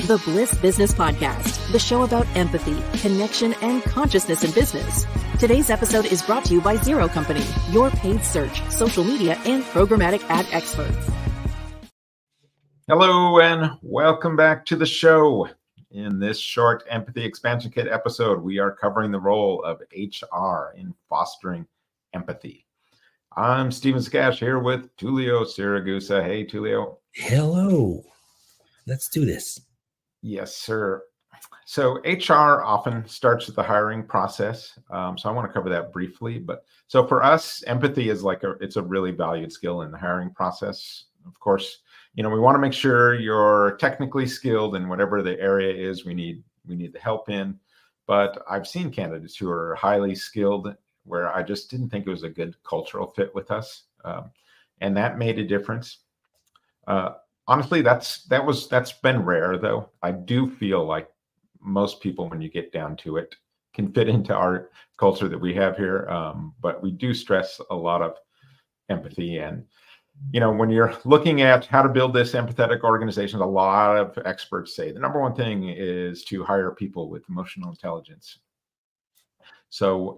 The Bliss Business Podcast, the show about empathy, connection, and consciousness in business. Today's episode is brought to you by Zero Company, your paid search, social media, and programmatic ad experts. Hello, and welcome back to the show. In this short Empathy Expansion Kit episode, we are covering the role of HR in fostering empathy. I'm Stephen Sakach here with Tullio Siragusa. Hey, Tullio. Hello. Let's do this. Yes, sir. So HR often starts with the hiring process. So I want to cover that briefly. But so for us, empathy is it's a really valued skill in the hiring process. Of course, we want to make sure you're technically skilled in whatever the area is we need the help in. But I've seen candidates who are highly skilled where I just didn't think it was a good cultural fit with us. And that made a difference. Honestly, that's been rare, though. I do feel like most people, when you get down to it, can fit into our culture that we have here. But we do stress a lot of empathy. And, when you're looking at how to build this empathetic organization, a lot of experts say the number one thing is to hire people with emotional intelligence. So,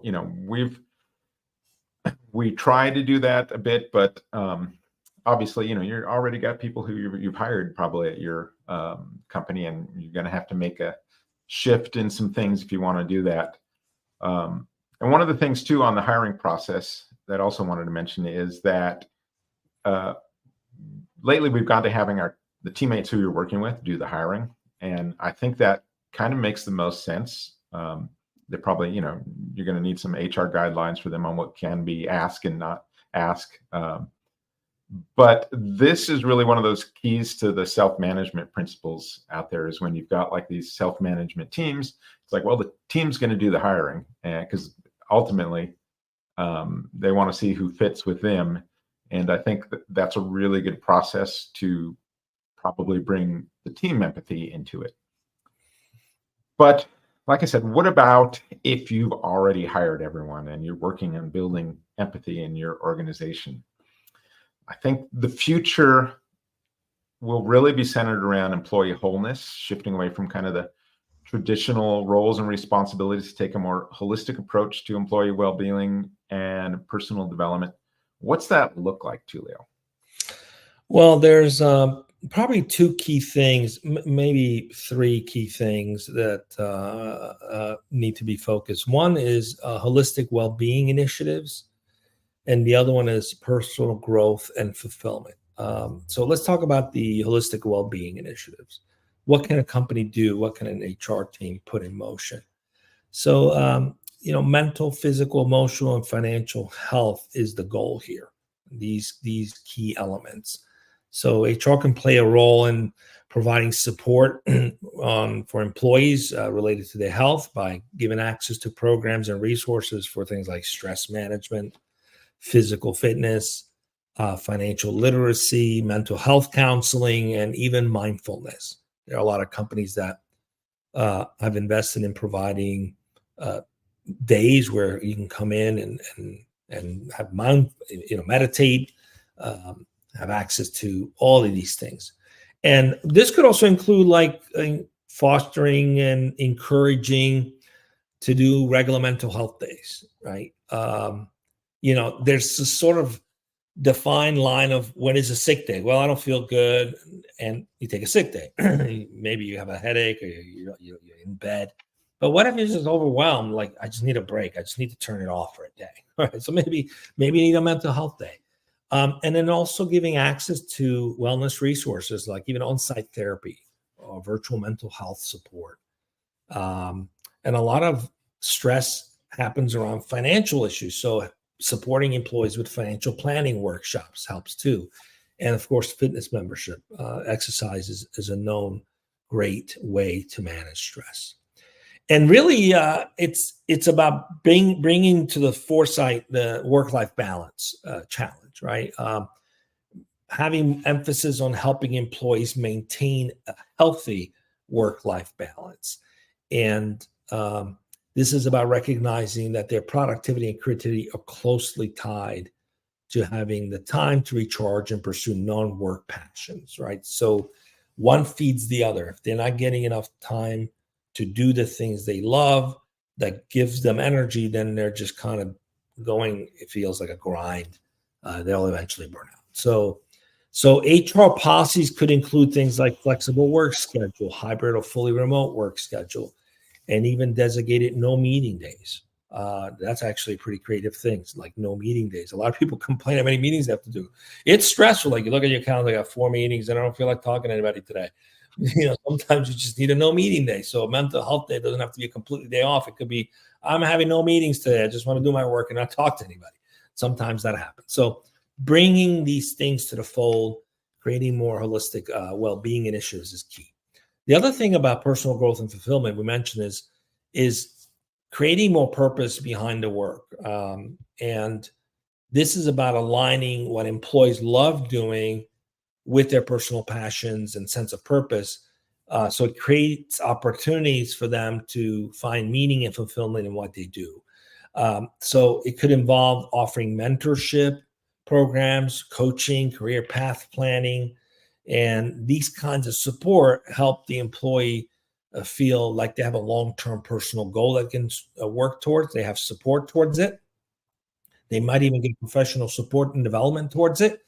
we try to do that a bit, but obviously, you're already got people who you've hired probably at your company, and you're going to have to make a shift in some things if you want to do that. And one of the things too on the hiring process that I also wanted to mention is that lately we've gone to having the teammates who you're working with do the hiring, and I think that kind of makes the most sense. They're probably, you're going to need some HR guidelines for them on what can be asked and not asked. But this is really one of those keys to the self-management principles out there, is when you've got like these self-management teams, it's like, well, the team's going to do the hiring, because ultimately they want to see who fits with them. And I think that's a really good process to probably bring the team empathy into it. But like I said, what about if you've already hired everyone and you're working on building empathy in your organization? I think the future will really be centered around employee wholeness, shifting away from kind of the traditional roles and responsibilities to take a more holistic approach to employee well-being and personal development. What's that look like, Tullio? Well, there's probably two key things, maybe three key things that need to be focused. One is holistic well-being initiatives, and the other one is personal growth and fulfillment. So let's talk about the holistic well-being initiatives. What can a company do? What can an HR team put in motion? So, mental, physical, emotional, and financial health is the goal here. These key elements. So HR can play a role in providing support for employees related to their health by giving access to programs and resources for things like stress management, physical fitness, financial literacy, mental health counseling, and even mindfulness. There are a lot of companies that have invested in providing days where you can come in and have meditate, have access to all of these things. And this could also include fostering and encouraging to do regular mental health days, right? There's a sort of defined line of when is a sick day. Well, I don't feel good, and you take a sick day. Maybe you have a headache, or you're in bed. But what if you're just overwhelmed? Like, I just need a break. I just need to turn it off for a day. All right. So maybe you need a mental health day. And then also giving access to wellness resources, like even on-site therapy or virtual mental health support. And a lot of stress happens around financial issues. So supporting employees with financial planning workshops helps too. And of course, fitness membership, exercise is a known great way to manage stress. And really, it's about bringing to the foresight the work-life balance challenge, right? Having emphasis on helping employees maintain a healthy work-life balance. And this is about recognizing that their productivity and creativity are closely tied to having the time to recharge and pursue non-work passions, right? So one feeds the other. If they're not getting enough time to do the things they love that gives them energy, then they're just kind of going, it feels like a grind. They'll eventually burn out. So HR policies could include things like flexible work schedule, hybrid or fully remote work schedule, and even designated no meeting days. That's actually pretty creative things, like no meeting days. A lot of people complain how many meetings they have to do. It's stressful. Like you look at your calendar, I got 4 meetings and I don't feel like talking to anybody today. Sometimes you just need a no meeting day. So a mental health day doesn't have to be a completely day off. It could be, I'm having no meetings today. I just want to do my work and not talk to anybody. Sometimes that happens. So bringing these things to the fold, creating more holistic well-being initiatives is key. The other thing about personal growth and fulfillment we mentioned is creating more purpose behind the work. And this is about aligning what employees love doing with their personal passions and sense of purpose. So it creates opportunities for them to find meaning and fulfillment in what they do. So it could involve offering mentorship programs, coaching, career path planning, and these kinds of support help the employee feel like they have a long-term personal goal that can work towards. They have support towards it. They might even get professional support and development towards it.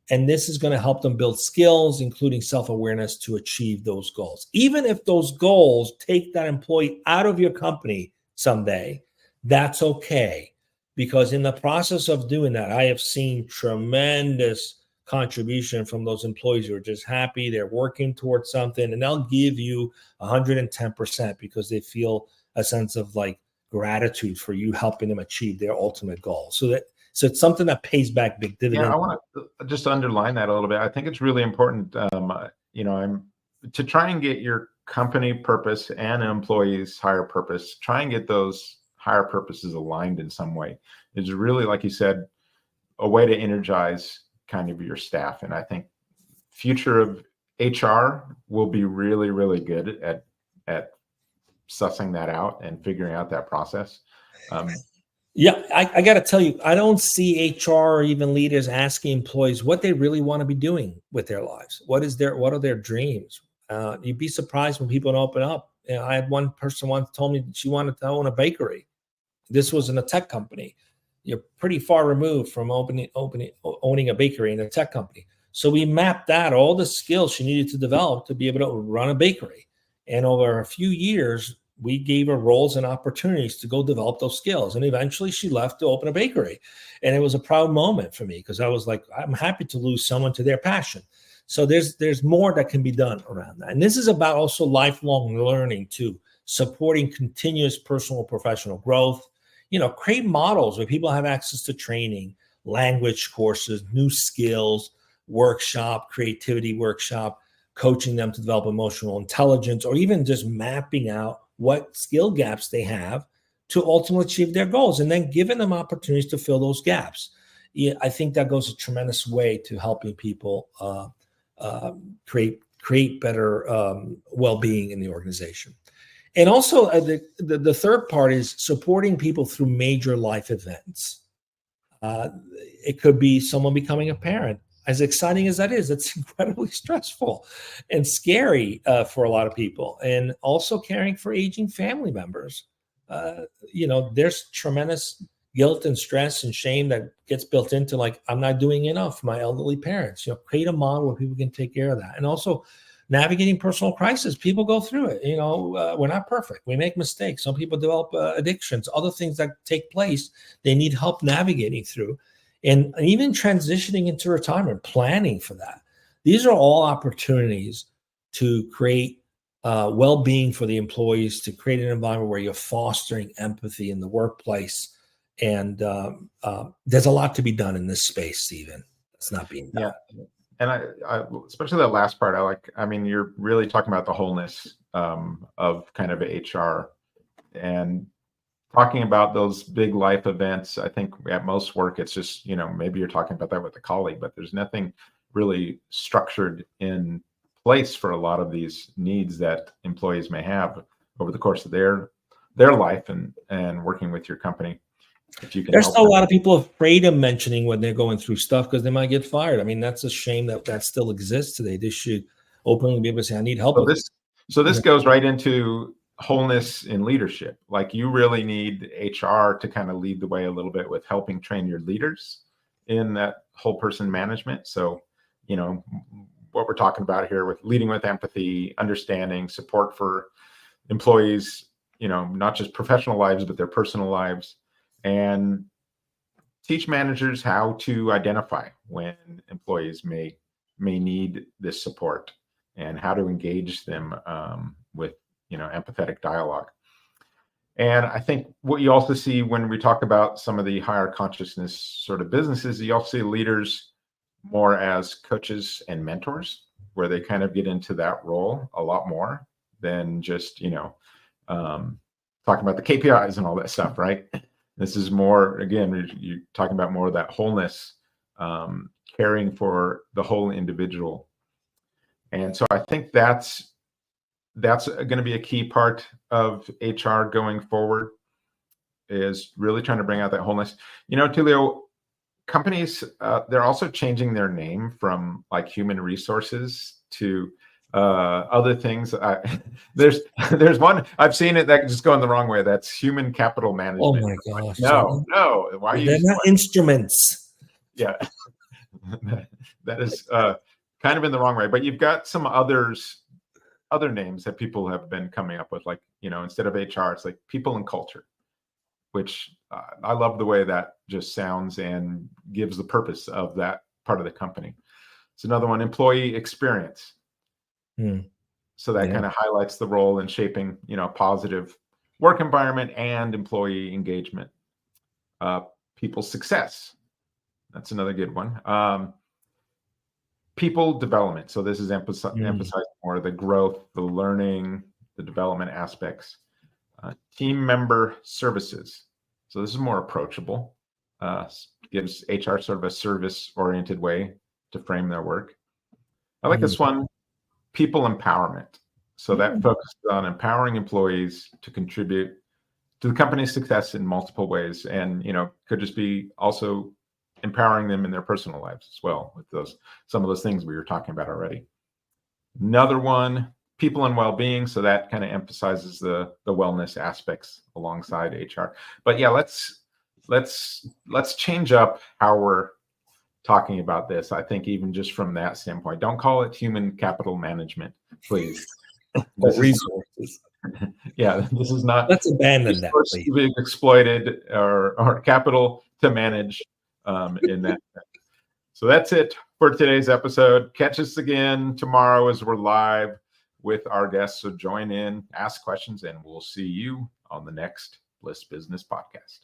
And this is going to help them build skills, including self-awareness, to achieve those goals. Even if those goals take that employee out of your company someday, that's okay. Because in the process of doing that, I have seen tremendous contribution from those employees who are just happy. They're working towards something, and they'll give you 110% because they feel a sense of like gratitude for you helping them achieve their ultimate goal. So it's something that pays back big dividends. Yeah, I want to just underline that a little bit. I think it's really important, to try and get your company purpose and employees' higher purpose, try and get those higher purposes aligned in some way. It's really, like you said, a way to energize kind of your staff. And I think future of HR will be really, really good at sussing that out and figuring out that process. Yeah, I got to tell you, I don't see HR or even leaders asking employees what they really want to be doing with their lives. What are their dreams? You'd be surprised when people don't open up. I had one person once told me that she wanted to own a bakery. This was in a tech company. You're pretty far removed from owning a bakery in a tech company. So we mapped out all the skills she needed to develop to be able to run a bakery. And over a few years, we gave her roles and opportunities to go develop those skills. And eventually she left to open a bakery. And it was a proud moment for me because I was like, I'm happy to lose someone to their passion. So there's more that can be done around that. And this is about also lifelong learning too, supporting continuous personal and professional growth. Create models where people have access to training, language courses, new skills, workshop, creativity workshop, coaching them to develop emotional intelligence, or even just mapping out what skill gaps they have to ultimately achieve their goals, and then giving them opportunities to fill those gaps. I think that goes a tremendous way to helping people create better well-being in the organization. And also the third part is supporting people through major life events. It could be someone becoming a parent. As exciting as that is, it's incredibly stressful and scary for a lot of people. And also caring for aging family members. There's tremendous guilt and stress and shame that gets built into, like, I'm not doing enough for my elderly parents. Create a model where people can take care of that. And also navigating personal crisis. People go through it. We're not perfect. We make mistakes. Some people develop addictions, other things that take place. They need help navigating through. And even transitioning into retirement, planning for that. These are all opportunities to create well-being for the employees, to create an environment where you're fostering empathy in the workplace. And there's a lot to be done in this space, Stephen. It's not being done. Yeah. And I especially that last part, you're really talking about the wholeness of kind of HR and talking about those big life events. I think at most work, it's just, maybe you're talking about that with a colleague, but there's nothing really structured in place for a lot of these needs that employees may have over the course of their life and working with your company. If you can. There's still a lot of people afraid of mentioning when they're going through stuff because they might get fired. That's a shame that still exists today. This should openly be able to say, I need help So with this goes right into wholeness in leadership. Like, you really need HR to kind of lead the way a little bit with helping train your leaders in that whole person management. So, what we're talking about here with leading with empathy, understanding, support for employees, not just professional lives, but their personal lives, and teach managers how to identify when employees may need this support and how to engage them with empathetic dialogue. And I think what you also see when we talk about some of the higher consciousness sort of businesses, you also see leaders more as coaches and mentors, where they kind of get into that role a lot more than just talking about the KPIs and all that stuff, right? This is more, again, you're talking about more of that wholeness, caring for the whole individual. And so I think that's going to be a key part of HR going forward, is really trying to bring out that wholeness. Tullio, companies, they're also changing their name from like human resources to other things. There's one I've seen it that just going the wrong way. That's human capital management. Oh my gosh! No. Why are you? They're not instruments. Yeah, that is kind of in the wrong way. But you've got some other names that people have been coming up with, like instead of HR, it's like people and culture, which I love the way that just sounds and gives the purpose of that part of the company. It's another one, employee experience. So that kind of highlights the role in shaping, positive work environment and employee engagement. People success. That's another good one. People development. So this is emphasizing more the growth, the learning, the development aspects. Team member services. So this is more approachable. Gives HR sort of a service-oriented way to frame their work. I like this one, people empowerment. So that focuses on empowering employees to contribute to the company's success in multiple ways, and could just be also empowering them in their personal lives as well with some of those things we were talking about already. Another one, people and well-being. So that kind of emphasizes the wellness aspects alongside HR. But yeah, let's change up how we're talking about this. I think even just from that standpoint, don't call it human capital management, please. Resources. Yeah, this is not. Let's abandon that. To be exploited or capital to manage in that. So that's it for today's episode. Catch us again tomorrow as we're live with our guests. So join in, ask questions, and we'll see you on the next Bliss Business Podcast.